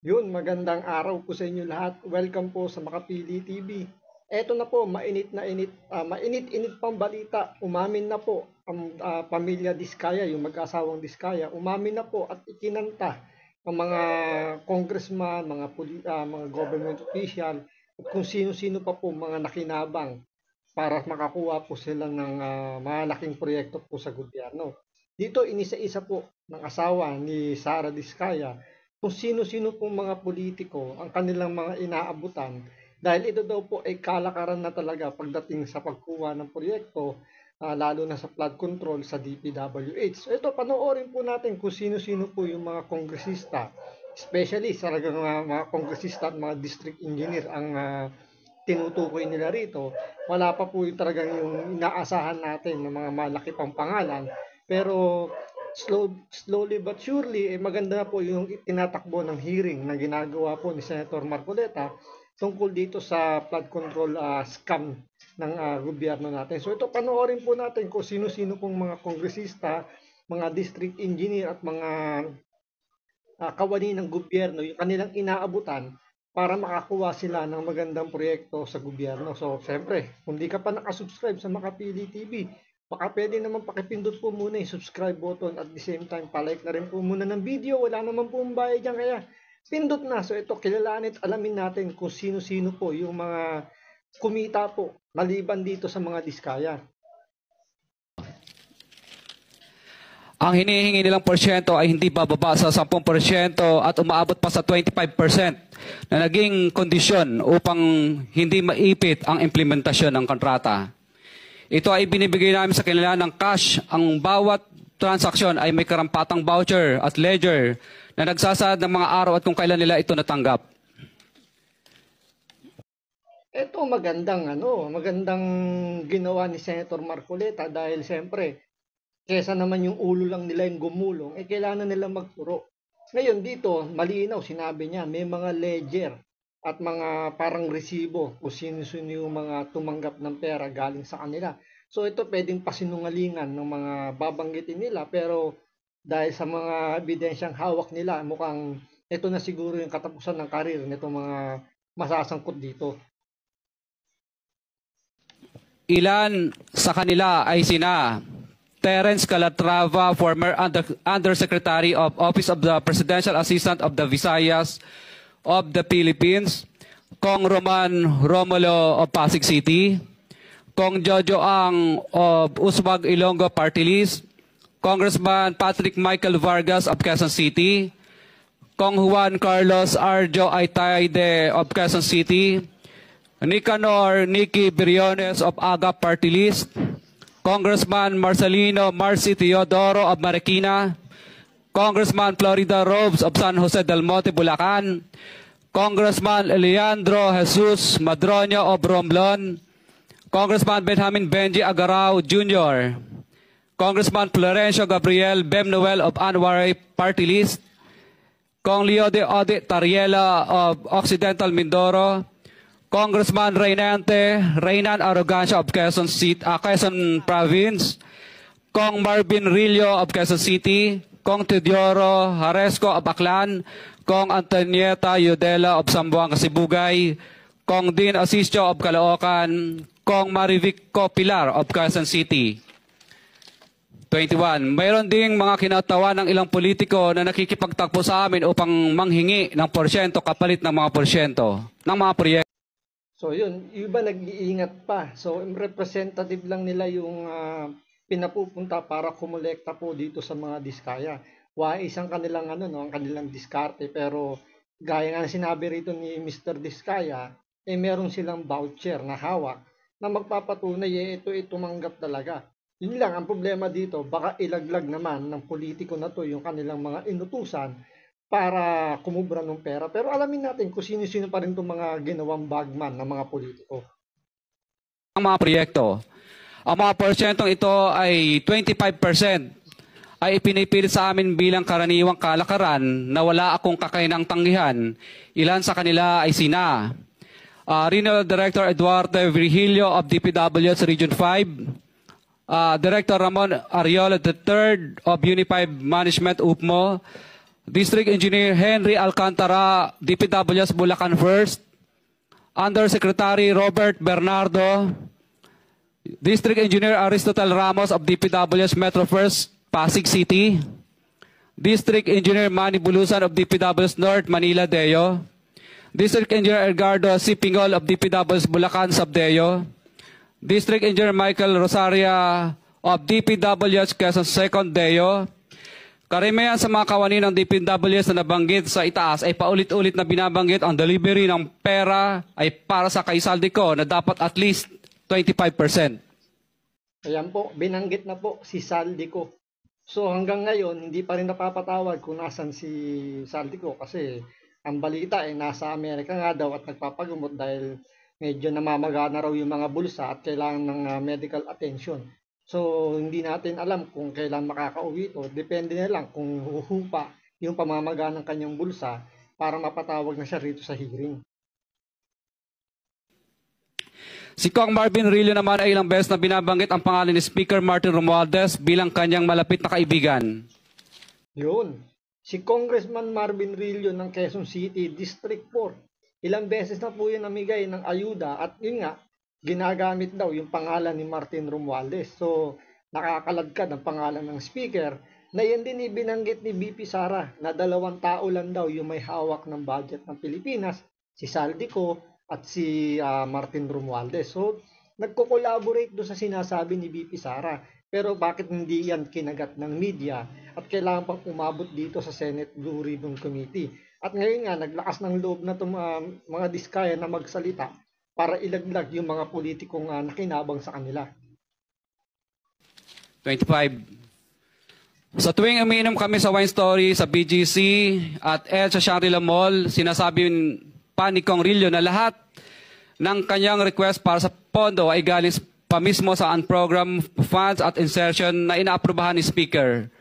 Yun, magandang araw po sa inyo lahat. Welcome po sa Makapili TV. Eto na po, mainit-init pang balita. Umamin na po ang pamilya Diskaya, yung mag-asawang Diskaya. Umamin na po at ikinanta ang mga congressman, mga government official, at kung sino-sino pa po mga nakinabang para makakuha po sila ng malaking proyekto po sa gobyerno. Dito, inisa-isa po ng asawa ni Sara Diskaya kung sino-sino pong mga politiko ang kanilang mga inaabutan dahil ito daw po ay kalakaran na talaga pagdating sa pagkuha ng proyekto, lalo na sa flood control sa DPWH. So ito, panoorin po natin kung sino-sino po yung mga kongresista, especially sa mga kongresista at mga district engineer ang tinutukoy nila rito. Wala pa po yung talagang yung inaasahan natin ng mga malaki pang pangalan, pero slowly but surely, maganda na po yung tinatakbo ng hearing na ginagawa po ni Senator Marcoleta tungkol dito sa flood control scam ng gobyerno natin. So ito, panoorin po natin kung sino-sino pong mga kongresista, mga district engineer at mga kawani ng gobyerno, yung kanilang inaabutan para makakuha sila ng magandang proyekto sa gobyerno. So, siyempre, kung di ka pa nakasubscribe sa Makapili TV, baka pwede naman pakipindot po muna yung subscribe button at the same time, palike na rin po muna ng video. Wala naman po bayad dyan, kaya pindot na. So, ito, kilalanin at alamin natin kung sino-sino po yung mga kumita po maliban dito sa mga diskaya. Ang hinihingi nilang porsyento ay hindi bababa sa 10% at umaabot pa sa 25% na naging kondisyon upang hindi maipit ang implementasyon ng kontrata. Ito ay binibigay namin sa kanila ng cash. Ang bawat transaksyon ay may karampatang voucher at ledger na nagsasaad ng mga araw at kung kailan nila ito natanggap. Ito magandang ginawa ni Senator Marcoleta dahil siyempre kesa naman yung ulo lang nila yung gumulong, kailangan nila magturo. Ngayon dito, malinaw, sinabi niya, may mga ledger at mga parang resibo kung sino-sino yung mga tumanggap ng pera galing sa kanila. So ito pwedeng pasinungalingan ng mga babanggitin nila, pero dahil sa mga ebidensyang hawak nila, mukhang ito na siguro yung katapusan ng karir nitong mga masasangkot dito. Ilan sa kanila ay sina Terence Calatrava, former Undersecretary of Office of the Presidential Assistant of the Visayas of the Philippines, Kong Roman Romulo of Pasig City, Kong Jojo Ang of Uswag Ilonggo Party List, Congressman Patrick Michael Vargas of Quezon City, Kong Juan Carlos Arjo Aitayde of Quezon City, Nicanor Nicky Briones of Aga Party List, Congressman Marcelino Marcy Teodoro of Marikina, Congressman Florida Robes of San Jose del Monte, Bulacan, Congressman Leandro Jesus Madroño of Romblon, Congressman Benjamin Benji Agarao Jr., Congressman Florencio Gabriel Bemnoel of Anwaray Party List, Kong Leo de Ode Tariela of Occidental Mindoro, Congressman Reynan Arrogancia of Quezon Province, Kong Marvin Rillo of Quezon City, Kong Teodoro Haresco of Aklan, Kong Antonieta Yudela of Zamboanga Sibugay, Kong Dean Asisio of Caloocan, Kong Marivic Pilar of Quezon City. 21. Mayroon ding mga kinatawa ng ilang politiko na nakikipagtakbo sa amin upang manghingi ng porsyento kapalit ng mga porsyento ng mga proyekto. So yun, iba nag-iingat pa. So representative lang nila yung pinapupunta para kumolekta po dito sa mga diskaya. Wais ang kanilang ang kanilang diskarte, pero gaya nga sinabi rito ni Mr. Diskaya, meron silang voucher na hawak na magpapatunay ito tumanggap talaga. Yun lang ang problema dito, baka ilaglag naman ng politiko na to yung kanilang mga inutusan para kumubra ng pera. Pero alamin natin kung sino-sino pa rin itong mga ginawang bagman ng mga politiko. Ang mga proyekto. Ang mga porsyentong ito ay 25% ay ipinipilit sa amin bilang karaniwang kalakaran na wala akong kakainang tanggihan. Ilan sa kanila ay sina Regional Director Eduardo Virgilio of DPWH Region 5, Director Ramon Ariola III of Unified Management UPMO, District Engineer Henry Alcantara, DPWS Bulacan First, Undersecretary Robert Bernardo, District Engineer Aristotle Ramos of DPWS Metro First, Pasig City, District Engineer Manny Bulusan of DPWS North, Manila Deo, District Engineer Edgardo C. Pingol of DPWS Bulacan Subdeo, District Engineer Michael Rosaria of DPWS Quezon Second Deo. Karamihan sa mga kawani ng DPWS na nabanggit sa itaas ay paulit-ulit na binabanggit ang delivery ng pera ay para sa kay Saldico na dapat at least 25%. Ayan po, binanggit na po si Saldico. So hanggang ngayon, hindi pa rin napapatawag kung nasan si Saldico kasi ang balita ay nasa Amerika nga daw at nagpapagumot dahil medyo namamagana raw yung mga bulsa at kailangan ng medical attention. So, hindi natin alam kung kailan makakauwi ito. Depende na lang kung huhupa yung pamamaga ng kanyang bulsa para mapatawag na siya rito sa hearing. Si Kong Marvin Rillo naman ay ilang beses na binabanggit ang pangalan ni Speaker Martin Romualdez bilang kanyang malapit na kaibigan. Yun. Si Congressman Marvin Rillo ng Quezon City, District 4. Ilang beses na po yun namigay ng ayuda at yun nga, ginagamit daw yung pangalan ni Martin Romualdez. So, nakakalagkad ang pangalan ng speaker na yan din ibinanggit ni BP Sara na 2 tao lang daw yung may hawak ng budget ng Pilipinas, si Saldico at si Martin Romualdez. So, nagko-collaborate do sa sinasabi ni BP Sara. Pero bakit hindi yan kinagat ng media at kailangan pang umabot dito sa Senate Blue Ribbon Committee? At ngayon nga, naglakas ng loob na itong mga diskaya na magsalita para ilaglag yung mga politikong nakinabang sa kanila. 25. Sa tuwing umiinom kami sa Wine Story, sa BGC at sa Shangri-La Mall, sinasabi pa ni Kong Rillo na lahat ng kanyang request para sa pondo ay galing pa mismo sa unprogrammed funds at insertion na inaaprubahan ni Speaker.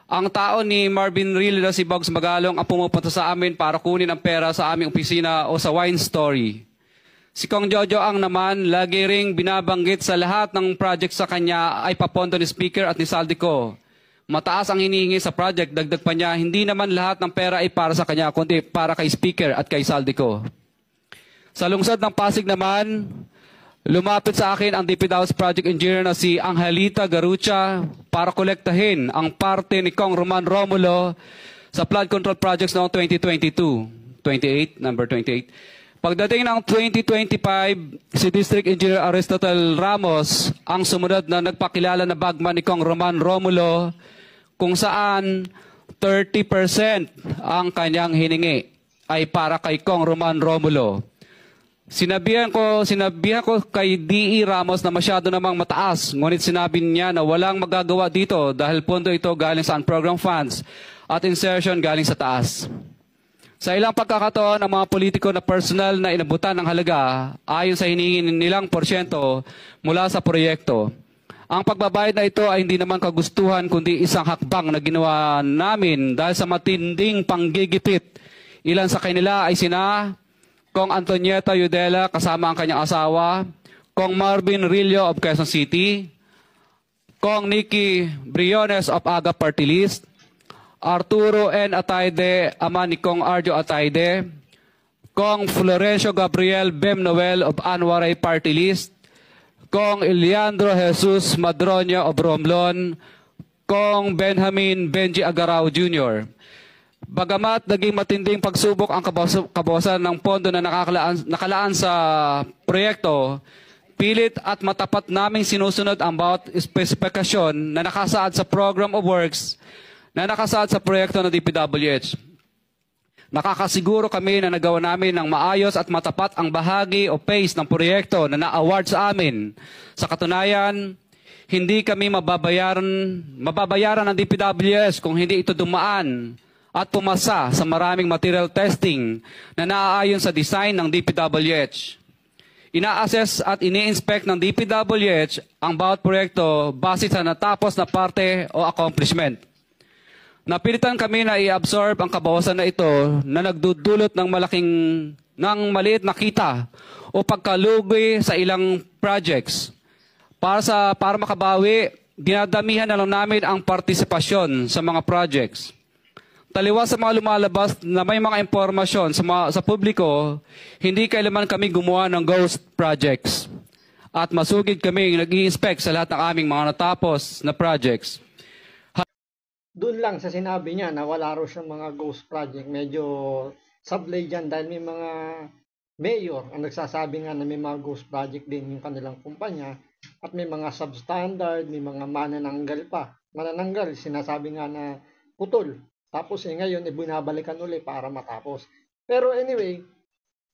Ang tao ni Marvin Rillo na si Bogs Magalong ang pumupunta sa amin para kunin ang pera sa aming opisina o sa Wine Story. Si Kong Jojo ang naman lagi ring binabanggit sa lahat ng project sa kanya ay papondo ni Speaker at ni Saldico. Mataas ang hinihingi sa project, dagdag pa niya, hindi naman lahat ng pera ay para sa kanya, kundi para kay Speaker at kay Saldico. Sa lungsod ng Pasig naman, lumapit sa akin ang DPW's project engineer na si Angelita Garucha para kolektahin ang parte ni Kong Roman Romulo sa flood control projects noong 2022. 28, number 28. Pagdating ng 2025, si District Engineer Aristotle Ramos ang sumunod na nagpakilala na bagman ni Kong Roman Romulo kung saan 30% ang kanyang hiningi ay para kay Kong Roman Romulo. Sinabihan ko kay D.E. Ramos na masyado namang mataas, ngunit sinabi niya na walang magagawa dito dahil pondo ito galing sa unprogrammed funds at insertion galing sa taas. Sa ilang pagkakataon, ang mga politiko na personal na inabutan ng halaga ayon sa hinihingin nilang porsyento mula sa proyekto. Ang pagbabayad na ito ay hindi naman kagustuhan kundi isang hakbang na ginawa namin dahil sa matinding panggigipit. Ilan sa kanila ay sina Kong Antonieta Yudela kasama ang kanyang asawa, Kong Marvin Rillo of Quezon City, Kong Nikki Briones of Aga Party List, Arturo N. Atayde, ama ni Kong Arjo Atayde, Kong Florencio Gabriel Bem Noel of Anwaray Party List, Kong Eliandro Jesus Madroña of Romblon, Kong Benjamin Benji Agarao Jr. Bagamat naging matinding pagsubok ang kabawasan ng pondo na nakalaan sa proyekto, pilit at matapat naming sinusunod ang bawat espesifikasyon na nakasaad sa Program of Works na nakasaad sa proyekto ng DPWH. Nakakasiguro kami na nagawa namin ng maayos at matapat ang bahagi o phase ng proyekto na na-award sa amin. Sa katunayan, hindi kami mababayaran ng DPWH kung hindi ito dumaan at pumasa sa maraming material testing na naaayon sa design ng DPWH. Ina-assess at ini-inspect ng DPWH ang bawat proyekto base sa natapos na parte o accomplishment. Napilitan kami na i-absorb ang kabawasan na ito na nagdudulot ng maliit na kita o pagkalugi sa ilang projects. Para makabawi, dinadamihan na lang namin ang partisipasyon sa mga projects. Taliwas sa mga lumalabas na may mga impormasyon sa publiko, hindi kailanman kami gumawa ng ghost projects. At masugid kami nag-i-inspect sa lahat ng aming mga natapos na projects. Doon lang sa sinabi niya na wala raw siyang mga ghost project, medyo sablay dyan dahil may mga mayor ang nagsasabi nga na may mga ghost project din yung kanilang kumpanya at may mga substandard, may mga manananggal pa. Manananggal, sinasabi nga na putol. Tapos ngayon, binabalikan uli para matapos. Pero anyway,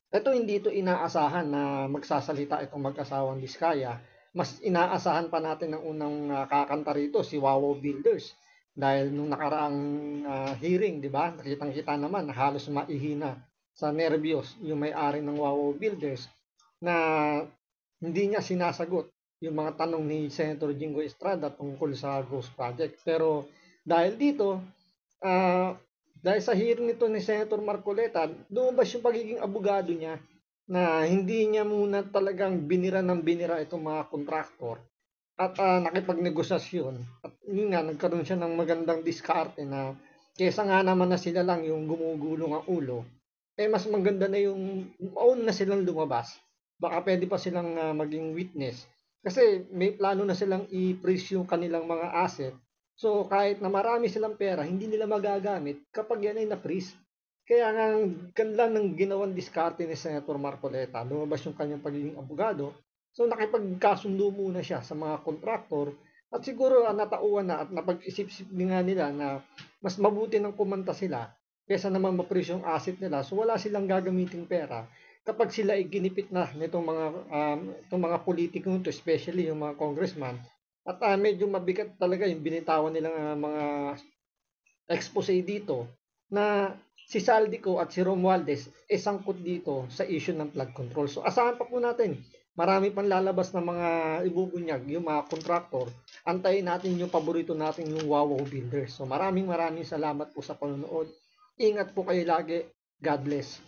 ito hindi ito inaasahan na magsasalita itong mag-asawang Diskaya. Mas inaasahan pa natin ng unang kakanta rito, si Wawaw Builders. Dahil nung nakaraang hearing, di ba, nakitang-kita naman, halos maihina sa nervyos yung may-ari ng Wawaw Builders na hindi niya sinasagot yung mga tanong ni Senator Jingo Estrada tungkol sa Ghost Project. Pero dahil dito, dahil sa hearing nito ni Senator Marcoleta, lumabas yung pagiging abogado niya na hindi niya muna talagang binira ng binira itong mga kontraktor at nakipagnegosasyon. At yun nga, nagkaroon siya ng magandang diskarte na kesa nga naman na sila lang yung gumugulong ang ulo, mas maganda na yung mauna na silang lumabas. Baka pwede pa silang maging witness. Kasi may plano na silang i-freeze yung kanilang mga asset. So kahit na marami silang pera, hindi nila magagamit kapag yan ay na-freeze. Kaya nga ganda ng ginawang diskarte ni Senator Marcoleta. Lumabas yung kanyang pagiging abogado. So nakipagkasundo muna siya sa mga kontraktor at siguro natauan na at napag-isip-isip nga nila na mas mabuti nang kumanta sila kaysa naman ma-freeze yung asset nila. So wala silang gagamiting pera kapag sila ay ginipit na nitong mga politiko nito, especially yung mga congressman. At medyo mabigat talaga yung binitawan nilang mga expose dito na si Saldico at si Romualdez sangkot dito sa issue ng flood control. So asahan pa po natin, marami pang lalabas na mga ibubunyag, yung mga kontraktor. Antayin natin yung paborito natin, yung Wawaw Builders. So maraming salamat po sa panonood. Ingat po kayo lagi. God bless.